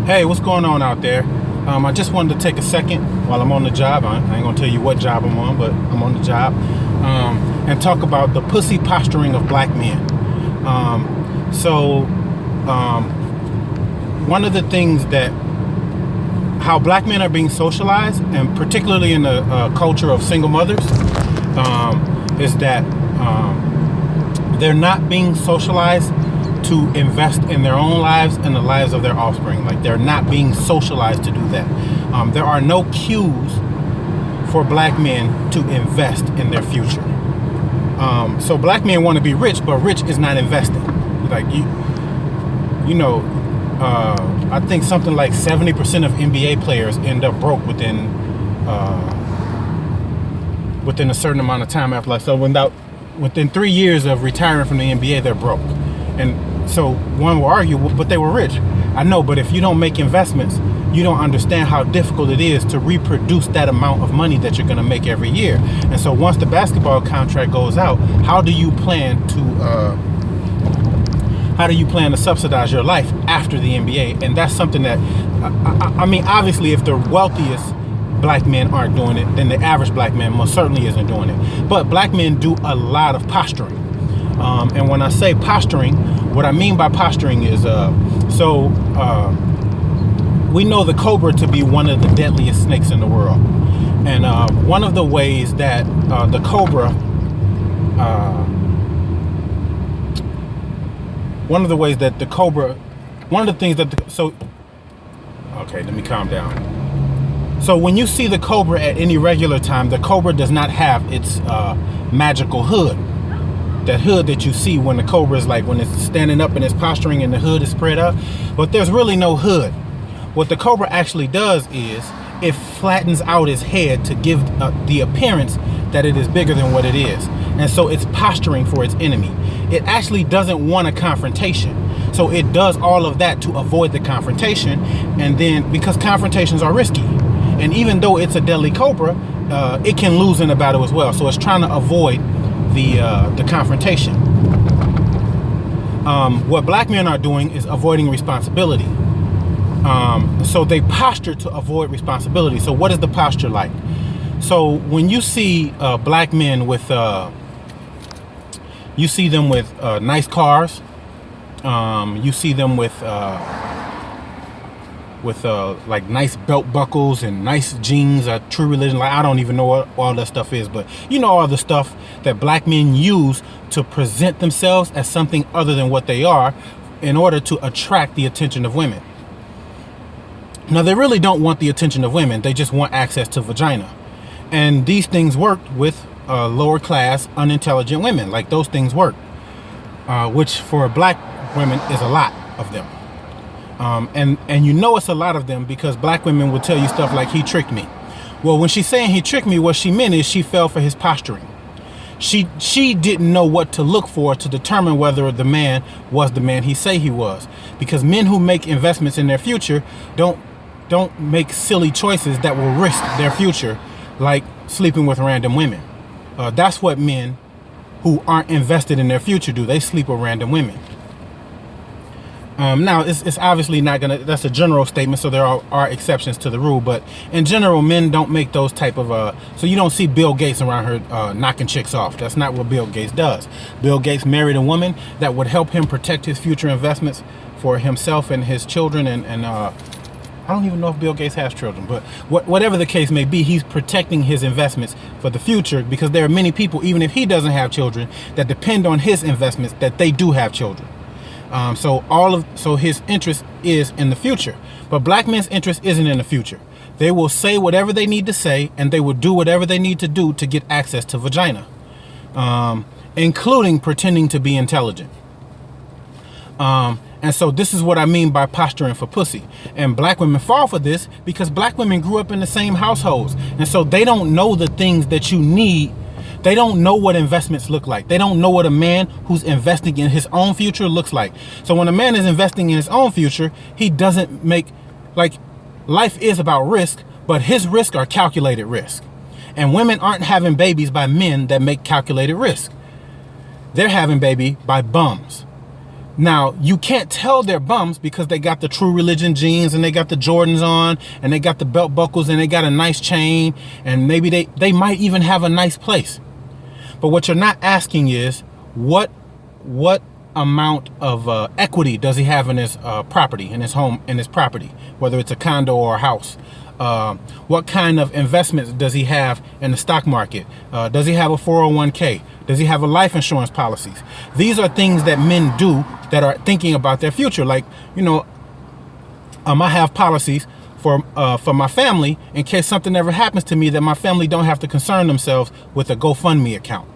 Hey, what's going on out there? I just wanted to take a second while I'm on the job. I ain't gonna tell you what job I'm on, but I'm on the job, and talk about the pussy posturing of black men. One of the things that how black men are being socialized, and particularly in the culture of single mothers, is that they're not being socialized to invest in their own lives and the lives of their offspring. Like, they're not being socialized to do that. There are no cues for black men to invest in their future. So black men want to be rich, but rich is not investing. Like, I think something like 70% of NBA players end up broke within a certain amount of time after life. So within 3 years of retiring from the NBA, they're broke. And so one will argue, but they were rich. I know, but if you don't make investments, you don't understand how difficult it is to reproduce that amount of money that you're going to make every year. And so once the basketball contract goes out, how do you plan to subsidize your life after the NBA? And that's something that, I mean, obviously, if the wealthiest black men aren't doing it, then the average black man most certainly isn't doing it. But black men do a lot of posturing. And when I say posturing, what I mean by posturing is, we know the cobra to be one of the deadliest snakes in the world. And one of the things that the cobra okay, let me calm down. So when you see the cobra at any regular time, the cobra does not have its magical hood. That hood that you see when the cobra is like, when it's standing up and it's posturing and the hood is spread out. But there's really no hood. What the cobra actually does is it flattens out its head to give the appearance that it is bigger than what it is. And so it's posturing for its enemy. It actually doesn't want a confrontation. So it does all of that to avoid the confrontation. And then, because confrontations are risky, and even though it's a deadly cobra, it can lose in a battle as well. So it's trying to avoid the confrontation. What black men are doing is avoiding responsibility. So they posture to avoid responsibility. So what is the posture like? So when you see black men with, you see them with nice cars, you see them with like nice belt buckles and nice jeans, True Religion. Like, I don't even know what all that stuff is, but you know, all the stuff that black men use to present themselves as something other than what they are in order to attract the attention of women. Now, they really don't want the attention of women. They just want access to vagina. And these things work with lower class, unintelligent women. Like, those things work, which for black women is a lot of them. And you know it's a lot of them because black women will tell you stuff like, he tricked me. Well, when she's saying he tricked me, what she meant is she fell for his posturing. She didn't know what to look for to determine whether the man was the man he say he was. Because men who make investments in their future don't make silly choices that will risk their future, like sleeping with random women. That's what men who aren't invested in their future do. They sleep with random women. Now, it's obviously not gonna, that's a general statement, so there are exceptions to the rule, but in general, men don't make those type of, so you don't see Bill Gates around here knocking chicks off. That's not what Bill Gates does. Bill Gates married a woman that would help him protect his future investments for himself and his children, and I don't even know if Bill Gates has children, but whatever the case may be, he's protecting his investments for the future, because there are many people, even if he doesn't have children, that depend on his investments, that they do have children. So his interest is in the future, but black men's interest isn't in the future. They will say whatever they need to say, and they will do whatever they need to do to get access to vagina, including pretending to be intelligent. And so this is what I mean by posturing for pussy. And black women fall for this because black women grew up in the same households. And so they don't know the things that you need. They don't know what investments look like. They don't know what a man who's investing in his own future looks like. So when a man is investing in his own future, he doesn't make, like, life is about risk, but his risks are calculated risk. And women aren't having babies by men that make calculated risk. They're having baby by bums. Now, you can't tell they're bums because they got the True Religion jeans and they got the Jordans on and they got the belt buckles and they got a nice chain, and maybe they might even have a nice place. But what you're not asking is what amount of equity does he have in his property, in his home, in his property, whether it's a condo or a house. What kind of investments does he have in the stock market? Does he have a 401k? Does he have a life insurance policies? These are things that men do that are thinking about their future. Like, you know, I have policies for my family in case something ever happens to me, that my family don't have to concern themselves with a GoFundMe account.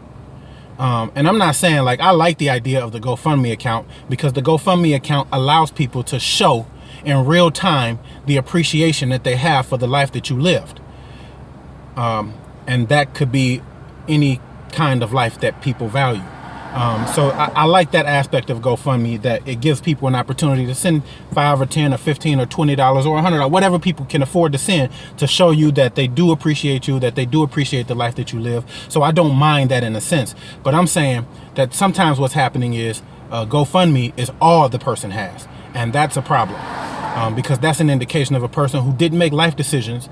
And I'm not saying, like, I like the idea of the GoFundMe account, because the GoFundMe account allows people to show in real time the appreciation that they have for the life that you lived. And that could be any kind of life that people value. So I like that aspect of GoFundMe, that it gives people an opportunity to send $5 or $10 or $15 or $20 or $100, whatever people can afford to send, to show you that they do appreciate you, that they do appreciate the life that you live. So I don't mind that in a sense. But I'm saying that sometimes what's happening is GoFundMe is all the person has. And that's a problem, because that's an indication of a person who didn't make life decisions,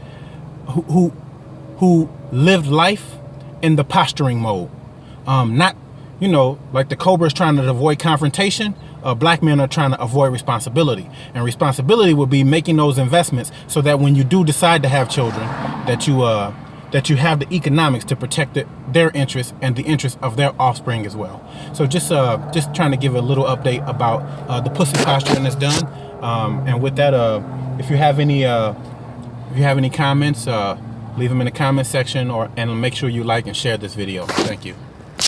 who lived life in the posturing mode. Not, you know, like the cobras trying to avoid confrontation. Black men are trying to avoid responsibility, and responsibility would be making those investments so that when you do decide to have children, that you have the economics to protect their interests and the interests of their offspring as well. So just trying to give a little update about the pussy posturing that's done. And with that, if you have any comments, leave them in the comment section, and make sure you like and share this video. Thank you.